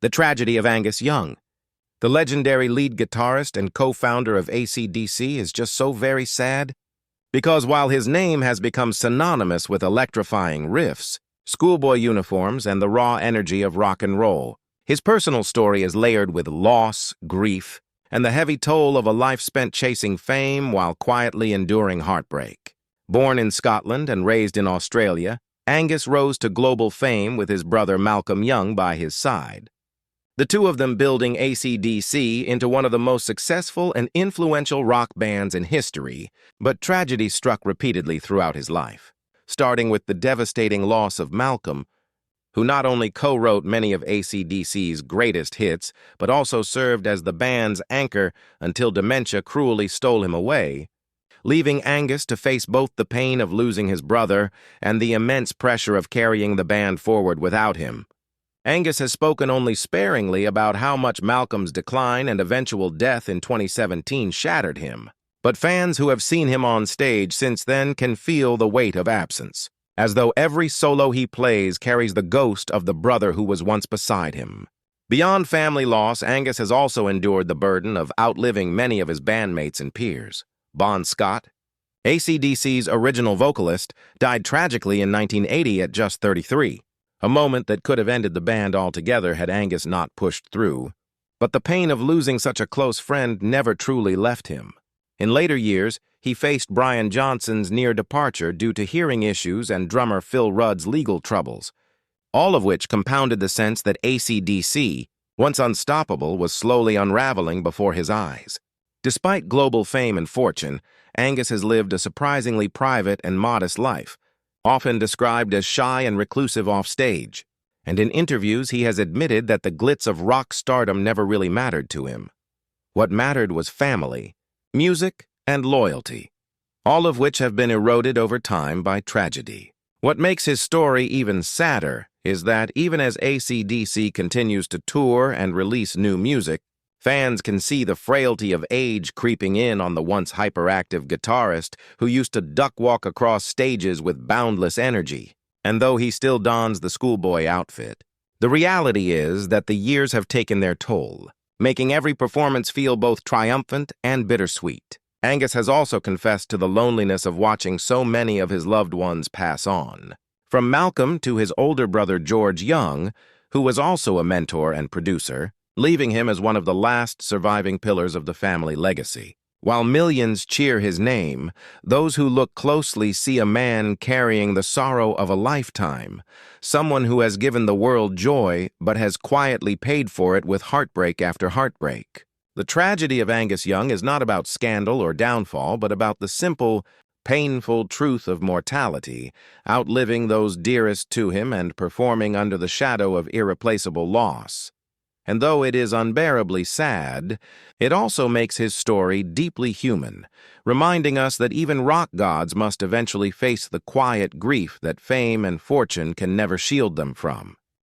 The tragedy of Angus Young. The legendary lead guitarist and co-founder of AC/DC is just so very sad, because while his name has become synonymous with electrifying riffs, schoolboy uniforms, and the raw energy of rock and roll, his personal story is layered with loss, grief, and the heavy toll of a life spent chasing fame while quietly enduring heartbreak. Born in Scotland and raised in Australia, Angus rose to global fame with his brother Malcolm Young by his side. The two of them building AC/DC into one of the most successful and influential rock bands in history, but tragedy struck repeatedly throughout his life, starting with the devastating loss of Malcolm, who not only co-wrote many of AC/DC's greatest hits, but also served as the band's anchor until dementia cruelly stole him away, leaving Angus to face both the pain of losing his brother and the immense pressure of carrying the band forward without him. Angus has spoken only sparingly about how much Malcolm's decline and eventual death in 2017 shattered him, but fans who have seen him on stage since then can feel the weight of absence, as though every solo he plays carries the ghost of the brother who was once beside him. Beyond family loss, Angus has also endured the burden of outliving many of his bandmates and peers. Bon Scott, AC/DC's original vocalist, died tragically in 1980 at just 33. A moment that could have ended the band altogether had Angus not pushed through. But the pain of losing such a close friend never truly left him. In later years, he faced Brian Johnson's near departure due to hearing issues and drummer Phil Rudd's legal troubles, all of which compounded the sense that AC/DC, once unstoppable, was slowly unraveling before his eyes. Despite global fame and fortune, Angus has lived a surprisingly private and modest life, often described as shy and reclusive off stage, and in interviews he has admitted that the glitz of rock stardom never really mattered to him. What mattered was family, music, and loyalty, all of which have been eroded over time by tragedy. What makes his story even sadder is that even as AC/DC continues to tour and release new music, fans can see the frailty of age creeping in on the once hyperactive guitarist who used to duck-walk across stages with boundless energy. And though he still dons the schoolboy outfit, the reality is that the years have taken their toll, making every performance feel both triumphant and bittersweet. Angus has also confessed to the loneliness of watching so many of his loved ones pass on. From Malcolm to his older brother George Young, who was also a mentor and producer, leaving him as one of the last surviving pillars of the family legacy. While millions cheer his name, those who look closely see a man carrying the sorrow of a lifetime, someone who has given the world joy but has quietly paid for it with heartbreak after heartbreak. The tragedy of Angus Young is not about scandal or downfall, but about the simple, painful truth of mortality, outliving those dearest to him and performing under the shadow of irreplaceable loss. And though it is unbearably sad, it also makes his story deeply human, reminding us that even rock gods must eventually face the quiet grief that fame and fortune can never shield them from.